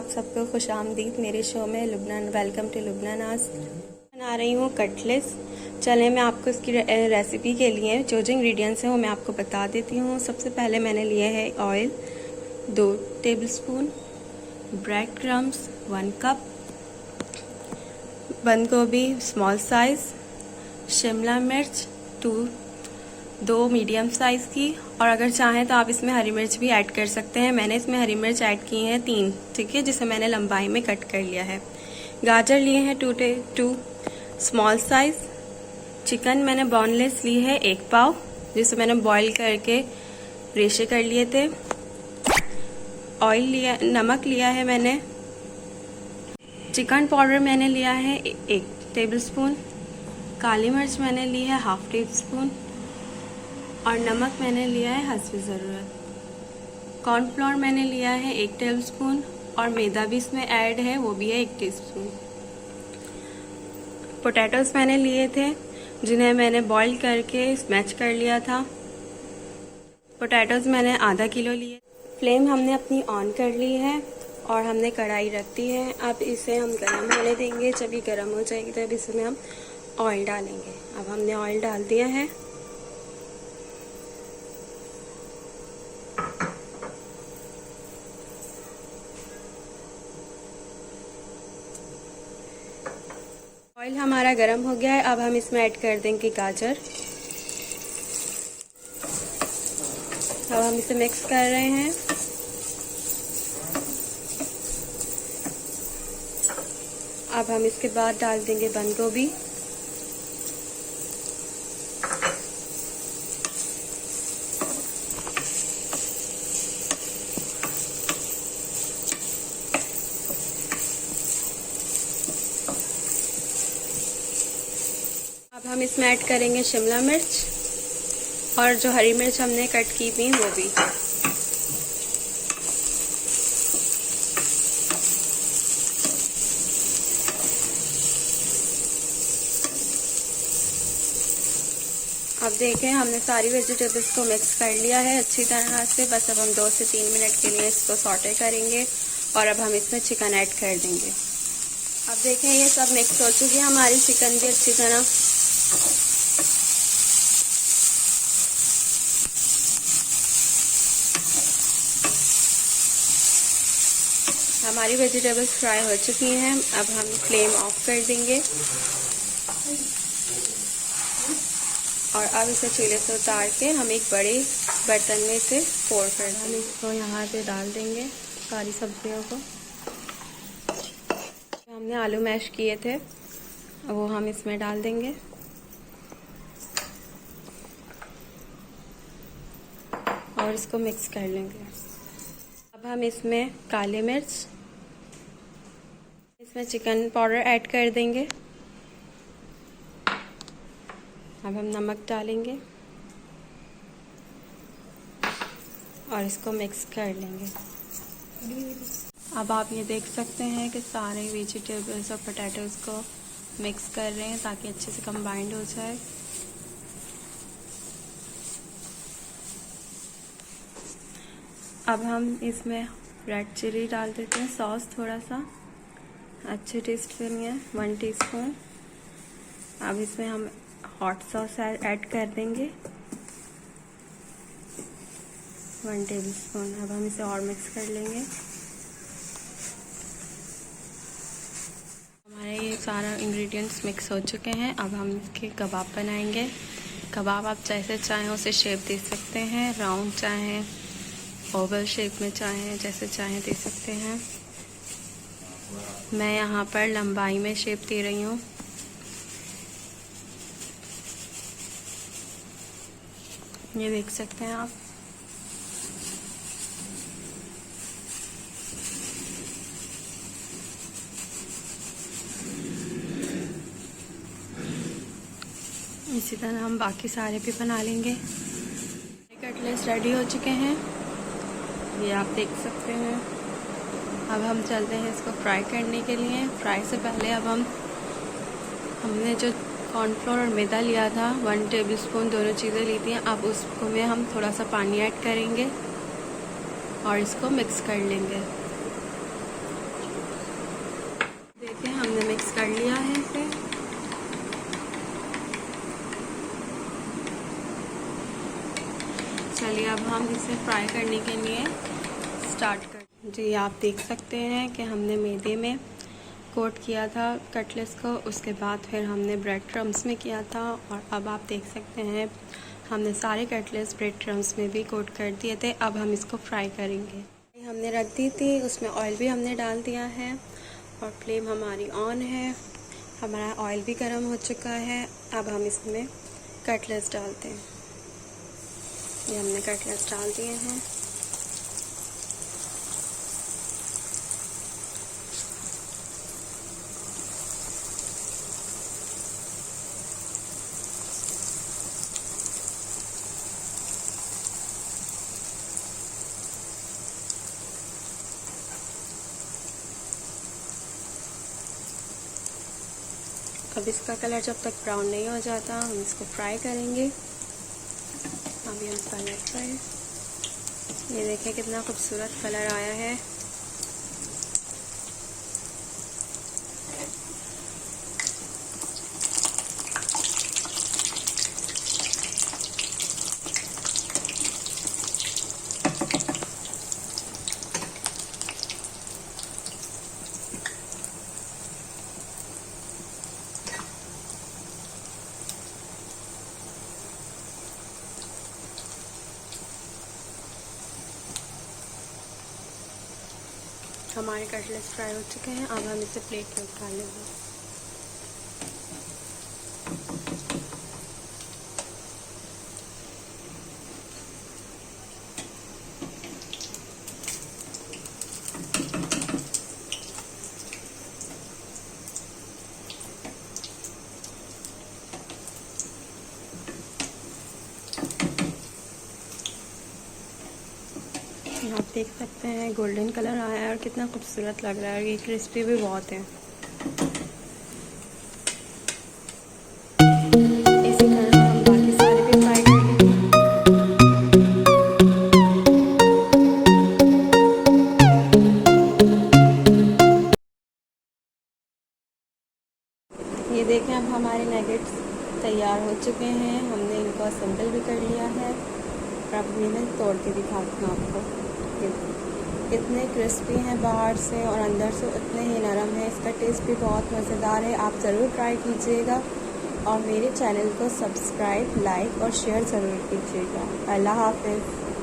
आप सबको खुश आमदीद मेरे शो में लुबनान। Welcome to लुबनान। आज बना रही हूँ कटलेट्स। चलें मैं आपको इसकी रेसिपी के लिए जो जो इंग्रेडिएंट्स हैं वो मैं आपको बता देती हूँ। सबसे पहले मैंने लिए है oil 2 tablespoon, bread crumbs 1 cup, बंद गोभी स्मॉल साइज़, शिमला मिर्च 2 मीडियम साइज़ की, और अगर चाहें तो आप इसमें हरी मिर्च भी ऐड कर सकते हैं। मैंने इसमें हरी मिर्च ऐड की हैं 3, ठीक है, जिसे मैंने लंबाई में कट कर लिया है। गाजर लिए हैं 2 स्मॉल साइज़। चिकन मैंने बोनलेस ली है 1 पाव, जिसे मैंने बॉईल करके रेशे कर लिए थे। ऑयल लिया, नमक लिया है मैंने। चिकन पाउडर मैंने लिया है 1 टेबलस्पून। काली मिर्च मैंने ली है ½ टीस्पून, और नमक मैंने लिया है हस्बे ज़रूरत। कॉर्नफ्लोर मैंने लिया है 1 टेबलस्पून, और मैदा भी इसमें ऐड है, वो भी है 1 टीस्पून। पोटैटोस मैंने लिए थे, जिन्हें मैंने बॉईल करके स्मैश कर लिया था। पोटैटोस मैंने आधा किलो लिए। फ्लेम हमने अपनी ऑन कर ली है और हमने कढ़ाई रख दी है। अब इसे हम गर्म होने देंगे। जब ये गर्म हो जाएगी तब इसमें हम ऑयल डालेंगे। अब हमने ऑयल डाल दिया है। ऑयल हमारा गर्म हो गया है। अब हम इसमें ऐड कर देंगे गाजर। अब हम इसे मिक्स कर रहे हैं। अब हम इसके बाद डाल देंगे बंद गोभी। अब हम इसमें ऐड करेंगे शिमला मिर्च, और जो हरी मिर्च हमने कट की थी वो भी। अब देखें हमने सारी वेजिटेबल्स को मिक्स कर लिया है अच्छी तरह से। बस अब हम 2 से 3 मिनट के लिए इसको सॉटे करेंगे, और अब हम इसमें चिकन ऐड कर देंगे। अब देखें ये सब मिक्स हो चुकी है हमारी चिकन भी अच्छी तरह। हमारी वेजिटेबल्स फ्राई हो चुकी हैं। अब हम फ्लेम ऑफ कर देंगे, और अब इसे चूल्हे से उतार के हम एक बड़े बर्तन में इसे पोर कर देंगे। हम इसको यहाँ पे डाल देंगे सारी सब्जियों को। हमने आलू मैश किए थे वो हम इसमें डाल देंगे, और इसको मिक्स कर लेंगे। अब हम इसमें काली मिर्च, इसमें चिकन पाउडर ऐड कर देंगे। अब हम नमक डालेंगे और इसको मिक्स कर लेंगे। अब आप ये देख सकते हैं कि सारे वेजिटेबल्स और पोटैटोज़ को मिक्स कर रहे हैं ताकि अच्छे से कंबाइंड हो जाए। अब हम इसमें रेड चिली डाल देते हैं, सॉस थोड़ा सा अच्छे टेस्ट के लिए 1 टीस्पून। अब इसमें हम हॉट सॉस ऐड कर देंगे 1 टेबलस्पून। अब हम इसे और मिक्स कर लेंगे। हमारे ये सारा इंग्रेडिएंट्स मिक्स हो चुके हैं। अब हम इसके कबाब बनाएंगे। कबाब आप जैसे चाहें उसे शेप दे सकते हैं, राउंड चाहें, ओवल शेप में चाहें, जैसे चाहें दे सकते हैं। मैं यहाँ पर लंबाई में शेप दे रही हूँ। ये देख सकते हैं आप। इसी तरह हम बाकी सारे भी बना लेंगे। कटलेट्स रेडी हो चुके हैं, ये आप देख सकते हैं। अब हम चलते हैं इसको फ्राई करने के लिए। फ्राई से पहले अब हमने जो कॉर्नफ्लोर और मैदा लिया था 1 टेबलस्पून, दोनों चीज़ें ली थी। अब उसको में हम थोड़ा सा पानी ऐड करेंगे और इसको मिक्स कर लेंगे। हम इसे फ्राई करने के लिए स्टार्ट कर। जी आप देख सकते हैं कि हमने मैदे में कोट किया था कटलेट्स को, उसके बाद फिर हमने ब्रेड क्रम्स में किया था, और अब आप देख सकते हैं हमने सारे कटलेट्स ब्रेड क्रम्स में भी कोट कर दिए थे। अब हम इसको फ्राई करेंगे। हमने रख दी थी, उसमें ऑयल भी हमने डाल दिया है और फ्लेम हमारी ऑन है। हमारा ऑयल भी गर्म हो चुका है। अब हम इसमें कटलेट्स डालते हैं। ये हमने कटलेट्स डाल दिए हैं। अब इसका कलर जब तक ब्राउन नहीं हो जाता हम इसको फ्राई करेंगे। अभी हम पलट पर, ये देखिए कितना खूबसूरत कलर आया है। हमारे कटलेट्स फ्राई हो चुके हैं। अब हम इसे प्लेट में उठा लेंगे। आप देख सकते हैं गोल्डन कलर आया है और कितना खूबसूरत लग रहा है। ये क्रिस्पी भी बहुत है। इसी तरह हम बाकी सारे भी फ्राई कर लेंगे। ये देखें अब हमारे नगेट्स तैयार हो चुके हैं। हमने इनको असेंबल भी कर लिया है और अब मैं तोड़ के दिखाती हूँ आपको। इतने क्रिस्पी हैं बाहर से और अंदर से उतने ही नरम है। इसका टेस्ट भी बहुत मज़ेदार है। आप ज़रूर ट्राई कीजिएगा और मेरे चैनल को सब्सक्राइब, लाइक और शेयर ज़रूर कीजिएगा। अल्लाह हाफ़िज़।